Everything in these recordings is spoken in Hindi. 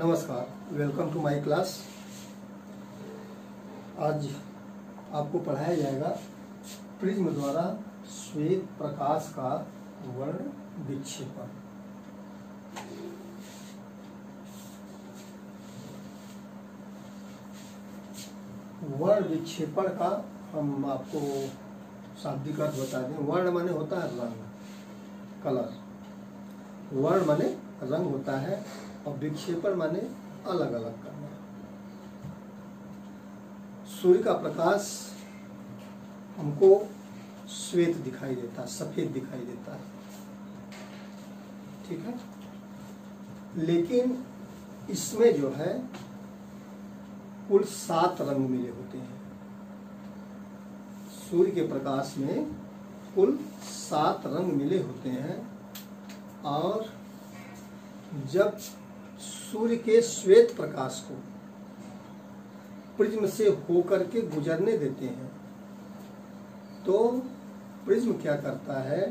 नमस्कार, वेलकम टू माय क्लास। आज आपको पढ़ाया जाएगा प्रिज्म द्वारा श्वेत प्रकाश का वर्ण विक्षेपण। वर्ण विक्षेपण का हम आपको शाब्दिक अर्थ बता दें। वर्ण माने होता है रंग, कलर। वर्ण माने रंग होता है और विक्षेपण माने अलग अलग करना। सूर्य का प्रकाश हमको श्वेत दिखाई देता है, सफेद दिखाई देता है, ठीक है। लेकिन इसमें जो है कुल 7 रंग मिले होते हैं। सूर्य के प्रकाश में कुल 7 रंग मिले होते हैं और जब सूर्य के श्वेत प्रकाश को प्रिज्म से होकर के गुजरने देते हैं तो प्रिज्म क्या करता है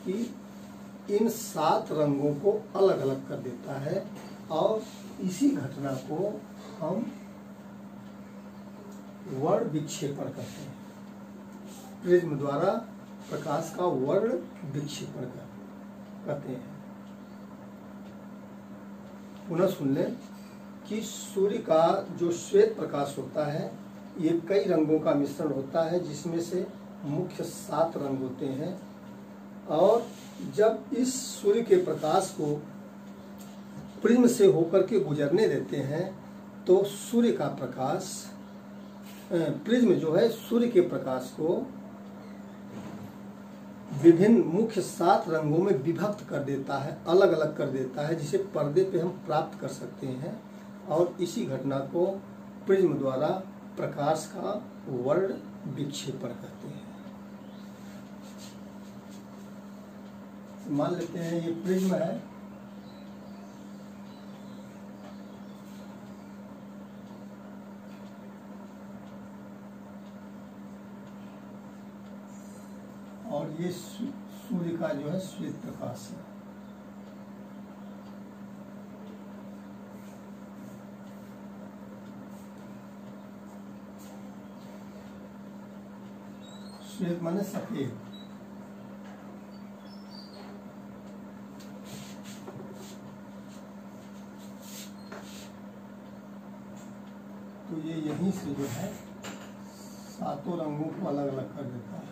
कि इन 7 रंगों को अलग अलग कर देता है और इसी घटना को हम वर्ण विक्षेपण कहते हैं। प्रिज्म द्वारा प्रकाश का वर्ण विक्षेपण कहते हैं। पुनः सुन लें कि सूर्य का जो श्वेत प्रकाश होता है ये कई रंगों का मिश्रण होता है, जिसमें से मुख्य 7 रंग होते हैं। और जब इस सूर्य के प्रकाश को प्रिज्म से होकर के गुजरने देते हैं तो सूर्य का प्रकाश, प्रिज्म जो है सूर्य के प्रकाश को विभिन्न मुख्य 7 रंगों में विभक्त कर देता है, अलग अलग कर देता है, जिसे पर्दे पे हम प्राप्त कर सकते हैं। और इसी घटना को प्रिज्म द्वारा प्रकाश का वर्ण विक्षेपण कहते हैं। मान लेते हैं ये प्रिज्म है, और ये सूर्य का जो है श्वेत प्रकाश है। श्वेत माने सफेद। तो ये यहीं से जो है 7 रंगों को अलग अलग कर देता है।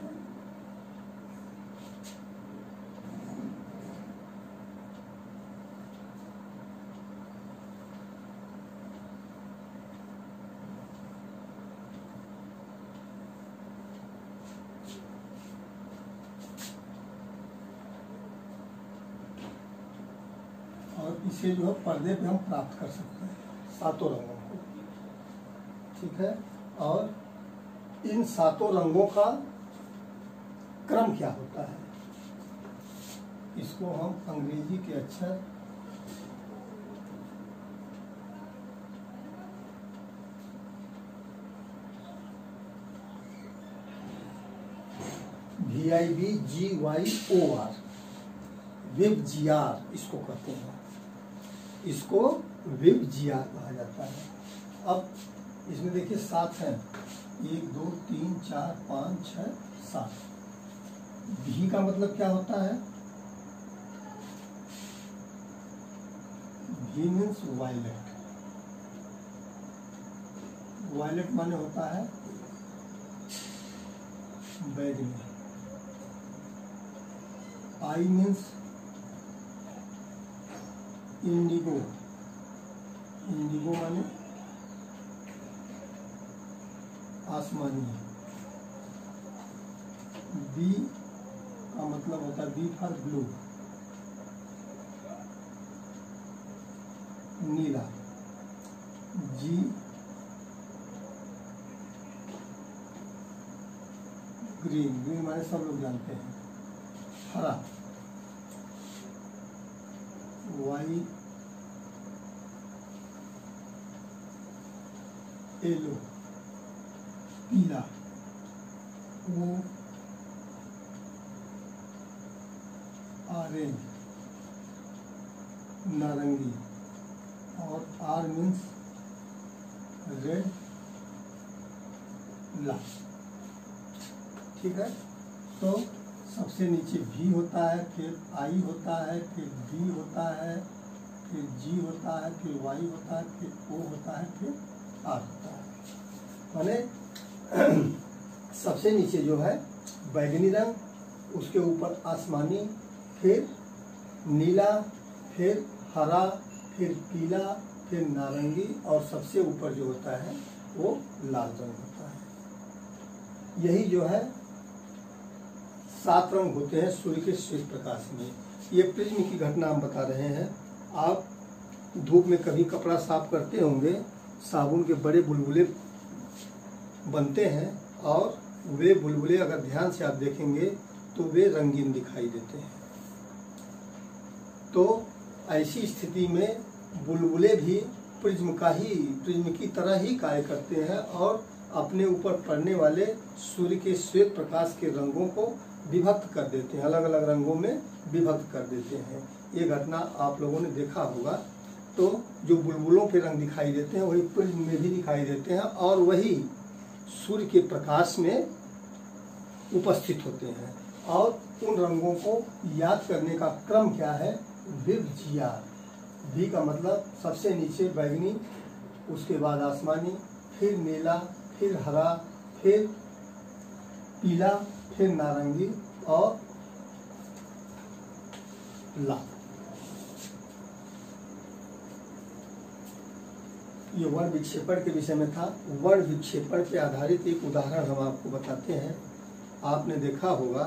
और इसे जो है पर्दे पे हम प्राप्त कर सकते हैं 7 रंगों को, ठीक है। और इन 7 रंगों का क्रम क्या होता है, इसको हम अंग्रेजी के अक्षर VIBGYOR, विब-जी-आर इसको कहते हैं। इसको विब-जी-आर कहा जाता है। अब इसमें देखिए 7 हैं, 1 2 3 4 5 6 7। भी का मतलब क्या होता है? भी मीन्स वायलेट। वायलेट माने होता है बैगनी। I means Indigo. इंडिगो माने आसमानी। बी का मतलब होता है बी फॉर ब्लू, नीला। G green. ग्रीन माने सब लोग जानते हैं हरा। वाई येलो, पीला। ओ ऑरेंज, नारंगी। और आर मीन्स रेड, लाल। ठीक है, तो सबसे नीचे V होता है, फिर I होता है, फिर B होता है, फिर G होता है, फिर Y होता है, फिर O होता है, फिर R होता है। माने सबसे नीचे जो है बैगनी रंग, उसके ऊपर आसमानी, फिर नीला, फिर हरा, फिर पीला, फिर नारंगी, और सबसे ऊपर जो होता है वो लाल रंग होता है। यही जो है 7 रंग होते हैं सूर्य के श्वेत प्रकाश में। ये प्रिज्म की घटना हम बता रहे हैं। आप धूप में कभी कपड़ा साफ करते होंगे, साबुन के बड़े बुलबुले बनते हैं, और वे बुलबुले अगर ध्यान से आप देखेंगे तो वे रंगीन दिखाई देते हैं। तो ऐसी स्थिति में बुलबुले भी प्रिज्म की तरह ही कार्य करते हैं, और अपने ऊपर पड़ने वाले सूर्य के श्वेत प्रकाश के रंगों को विभक्त कर देते हैं, अलग अलग रंगों में विभक्त कर देते हैं। ये घटना आप लोगों ने देखा होगा। तो जो बुलबुलों के रंग दिखाई देते हैं वही प्रिज्म में भी दिखाई देते हैं, और वही सूर्य के प्रकाश में उपस्थित होते हैं। और उन रंगों को याद करने का क्रम क्या है? विभजिया। V का मतलब सबसे नीचे बैगनी, उसके बाद आसमानी, फिर नीला, फिर हरा, फिर पीला, फिर नारंगी और लाल। ये वर्ण विक्षेपण के विषय में था। वर्ण विक्षेपण पे आधारित एक उदाहरण हम आपको बताते हैं। आपने देखा होगा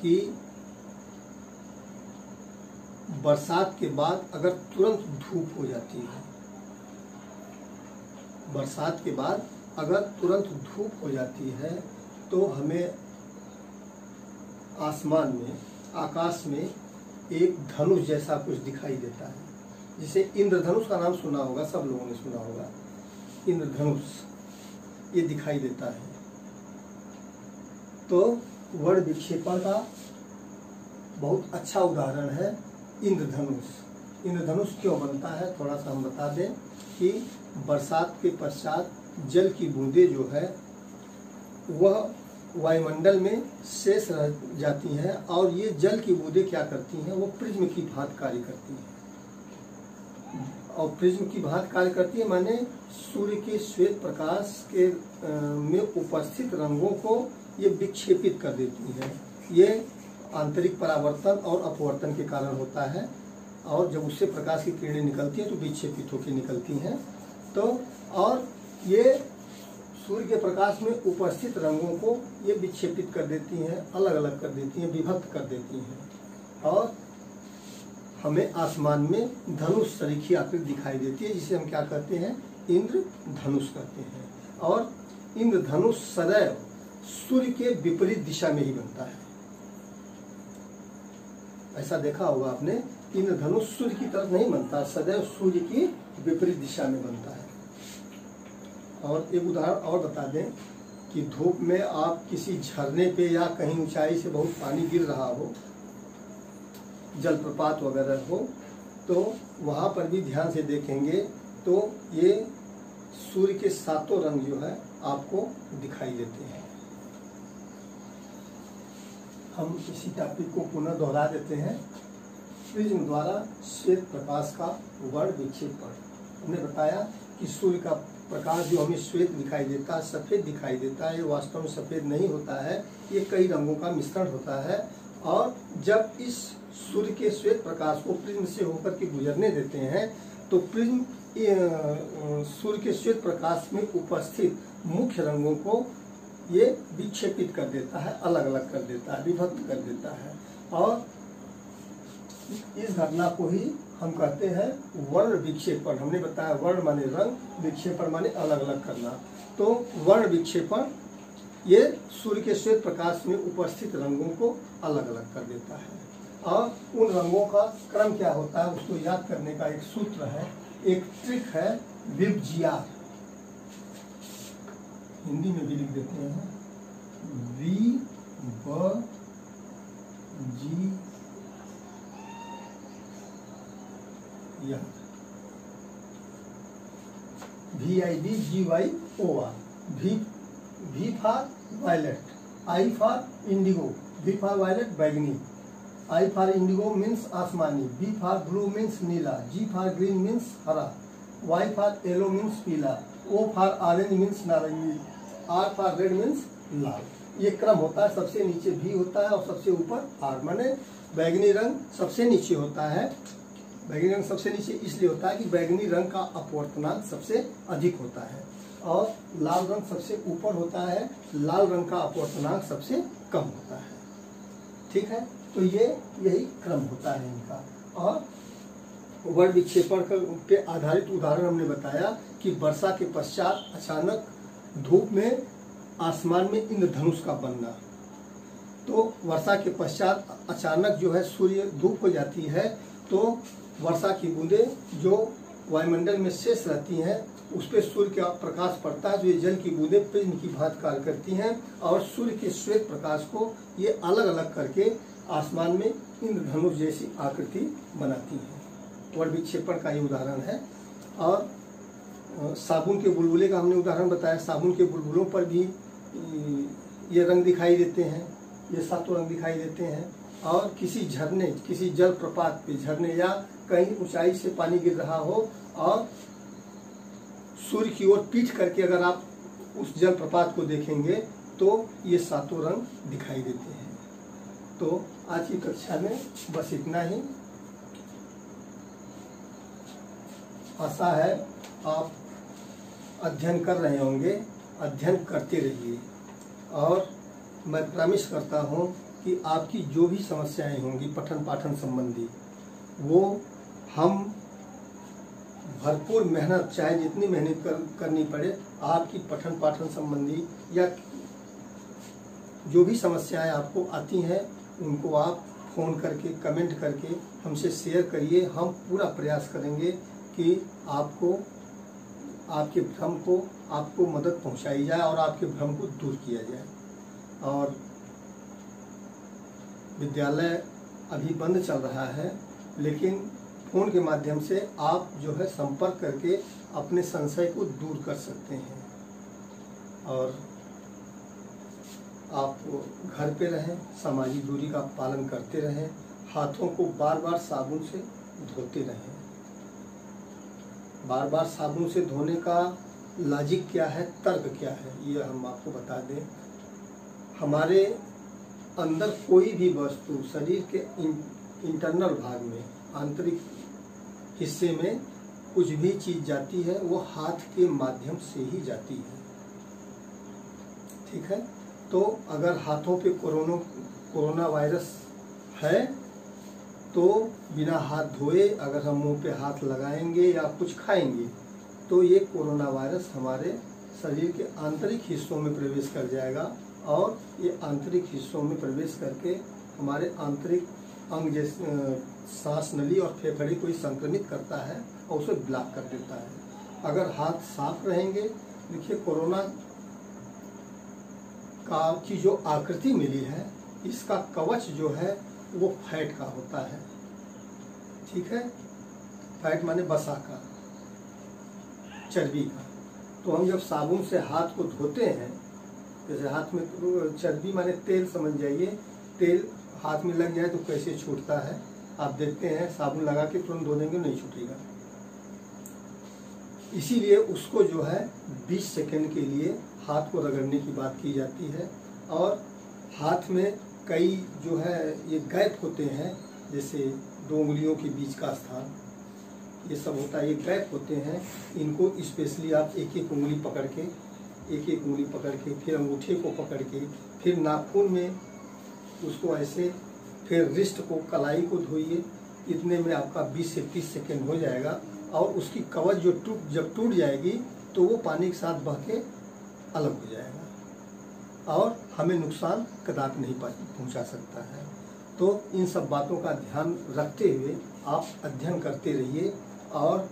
कि बरसात के बाद अगर तुरंत धूप हो जाती है, बरसात के बाद अगर तुरंत धूप हो जाती है तो हमें आसमान में, आकाश में एक धनुष जैसा कुछ दिखाई देता है, जिसे इंद्रधनुष का नाम सुना होगा, सब लोगों ने सुना होगा। इंद्रधनुष ये दिखाई देता है। तो वर्ण विक्षेपण का बहुत अच्छा उदाहरण है इंद्रधनुष। इंद्रधनुष क्यों बनता है थोड़ा सा हम बता दें कि बरसात के पश्चात जल की बूंदें जो है वह वायुमंडल में शेष रह जाती हैं, और ये जल की बूंदें क्या करती हैं? वो प्रिज्म की भांति कार्य करती हैं। और प्रिज्म की भांति कार्य करती है माने सूर्य के श्वेत प्रकाश के में उपस्थित रंगों को ये विक्षेपित कर देती हैं। ये आंतरिक परावर्तन और अपवर्तन के कारण होता है, और जब उससे प्रकाश की किरणें निकलती हैं तो विक्षेपित होकर निकलती हैं। तो और ये सूर्य के प्रकाश में उपस्थित रंगों को ये विक्षेपित कर देती हैं, अलग अलग कर देती हैं, विभक्त कर देती हैं, और हमें आसमान में धनुष सरीखी आकृति दिखाई देती है, जिसे हम क्या कहते हैं? इंद्रधनुष कहते हैं। और इंद्रधनुष सदैव सूर्य के विपरीत दिशा में ही बनता है। ऐसा देखा होगा आपने, इंद्रधनुष सूर्य की तरफ नहीं बनता, सदैव सूर्य की विपरीत दिशा में बनता है। और एक उदाहरण और बता दें कि धूप में आप किसी झरने पे या कहीं ऊंचाई से बहुत पानी गिर रहा हो, जलप्रपात वगैरह हो, तो वहाँ पर भी ध्यान से देखेंगे तो ये सूर्य के 7 रंग जो है आपको दिखाई देते हैं। हम इसी टॉपिक को पुनः दोहरा देते हैं। प्रिज्म द्वारा श्वेत प्रकाश का वर्ण विक्षेपण। हमने बताया कि सूर्य का प्रकाश जो हमें श्वेत दिखाई देता है, सफ़ेद दिखाई देता है, ये वास्तव में सफ़ेद नहीं होता है, ये कई रंगों का मिश्रण होता है। और जब इस सूर्य के श्वेत प्रकाश को प्रिज्म से होकर के गुजरने देते हैं तो प्रिज्म सूर्य के श्वेत प्रकाश में उपस्थित मुख्य रंगों को ये विक्षेपित कर देता है, अलग अलग कर देता है, विभक्त कर देता है। और इस घटना को ही हम कहते हैं वर्ण विक्षेपण। हमने बताया वर्ण माने रंग, विक्षेपण माने अलग अलग करना। तो वर्ण विक्षेपण ये सूर्य के श्वेत प्रकाश में उपस्थित रंगों को अलग अलग कर देता है। और उन रंगों का क्रम क्या होता है उसको याद करने का एक सूत्र है, एक ट्रिक है, विभजिया। हिंदी में भी लिख देते हैं, V B G या। VIBGYOR, V for violet, I for indigo, V for violet बैगनी, I फॉर इंडिगो मीन्स आसमानी, B फॉर ब्लू मीन्स नीला, G फॉर ग्रीन मीन्स हरा, Y फॉर येलो मीन्स पीला, O फॉर ऑरेंज मीन्स नारंगी, R फॉर रेड मीन्स लाल। ये क्रम होता है, सबसे नीचे V होता है और सबसे ऊपर R, माने बैगनी रंग सबसे नीचे होता है। बैगनी रंग सबसे नीचे इसलिए होता है कि बैगनी रंग का अपवर्तनांक सबसे अधिक होता है और लाल रंग सबसे ऊपर होता है, लाल रंग का अपवर्तनांक सबसे कम होता है। ठीक है, तो ये यही क्रम होता है इनका। और वर्ण विक्षेपण पे आधारित उदाहरण हमने बताया कि वर्षा के पश्चात अचानक धूप में आसमान में इंद्रधनुष का बनना। तो वर्षा के पश्चात अचानक जो है सूर्य धूप हो जाती है, तो वर्षा की बूंदें जो वायुमंडल में शेष रहती हैं उस पर सूर्य का प्रकाश पड़ता है, जो ये जल की बूंदें प्रिज्म की भांति कार्य करती हैं और सूर्य के श्वेत प्रकाश को ये अलग अलग करके आसमान में इंद्रधनुष जैसी आकृति बनाती हैं। वर्ण विक्षेपण का ये उदाहरण है। और साबुन के बुलबुले का हमने उदाहरण बताया। साबुन के बुलबुलों पर भी ये रंग दिखाई देते हैं, ये सातों रंग दिखाई देते हैं। और किसी झरने, किसी जल प्रपात पे, झरने या कहीं ऊंचाई से पानी गिर रहा हो और सूर्य की ओर पीठ करके अगर आप उस जल प्रपात को देखेंगे तो ये सातों रंग दिखाई देते हैं। तो आज की कक्षा में बस इतना ही। आशा है आप अध्ययन कर रहे होंगे, अध्ययन करते रहिए और मैं प्रॉमिस करता हूँ कि आपकी जो भी समस्याएं होंगी पठन पाठन संबंधी, वो हम भरपूर मेहनत, चाहे जितनी मेहनत करनी पड़े, आपकी पठन पाठन संबंधी या जो भी समस्याएं आपको आती हैं उनको आप फ़ोन करके, कमेंट करके हमसे शेयर करिए। हम पूरा प्रयास करेंगे कि आपको, आपके भ्रम को, आपको मदद पहुंचाई जाए और आपके भ्रम को दूर किया जाए। और विद्यालय अभी बंद चल रहा है, लेकिन फ़ोन के माध्यम से आप जो है संपर्क करके अपने संशय को दूर कर सकते हैं। और आप घर पे रहें, सामाजिक दूरी का पालन करते रहें, हाथों को बार बार साबुन से धोते रहें। बार बार साबुन से धोने का लॉजिक क्या है, तर्क क्या है, ये हम आपको बता दें। हमारे अंदर कोई भी वस्तु शरीर के इंटरनल भाग में, आंतरिक हिस्से में कुछ भी चीज जाती है वो हाथ के माध्यम से ही जाती है। ठीक है, तो अगर हाथों पे कोरोना वायरस है तो बिना हाथ धोए अगर हम मुंह पे हाथ लगाएंगे या कुछ खाएंगे तो ये कोरोना वायरस हमारे शरीर के आंतरिक हिस्सों में प्रवेश कर जाएगा और ये आंतरिक हिस्सों में प्रवेश करके हमारे आंतरिक अंग जैसे सांस नली और फेफड़े को संक्रमित करता है और उसे ब्लॉक कर देता है। अगर हाथ साफ रहेंगे, देखिए कोरोना की जो आकृति मिली है, इसका कवच जो है वो फैट का होता है। ठीक है, फैट माने बसा का, चर्बी का। तो हम जब साबुन से हाथ को धोते हैं, जैसे हाथ में चर्बी माने तेल समझ जाइए, तेल हाथ में लग जाए तो कैसे छूटता है आप देखते हैं, साबुन लगा के तुरंत धो देंगे नहीं छूटेगा। इसीलिए उसको जो है 20 सेकंड के लिए हाथ को रगड़ने की बात की जाती है। और हाथ में कई जो है ये गैप होते हैं, जैसे 2 उंगलियों के बीच का स्थान, ये सब होता है, ये गैप होते हैं। इनको स्पेशली आप एक एक उंगली पकड़ के फिर अंगूठे को पकड़ के फिर नाखून में उसको ऐसे, फिर रिस्ट को, कलाई को धोइए। इतने में आपका 20 से 30 सेकेंड हो जाएगा और उसकी कवच जो जब टूट जाएगी तो वो पानी के साथ बह के अलग हो जाएगा और हमें नुकसान कदापि नहीं पहुंचा सकता है। तो इन सब बातों का ध्यान रखते हुए आप अध्ययन करते रहिए और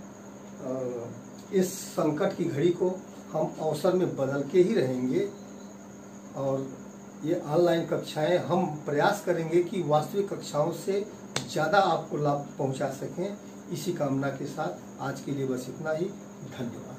इस संकट की घड़ी को हम अवसर में बदल के ही रहेंगे। और ये ऑनलाइन कक्षाएं हम प्रयास करेंगे कि वास्तविक कक्षाओं से ज़्यादा आपको लाभ पहुंचा सकें। इसी कामना के साथ आज के लिए बस इतना ही। धन्यवाद।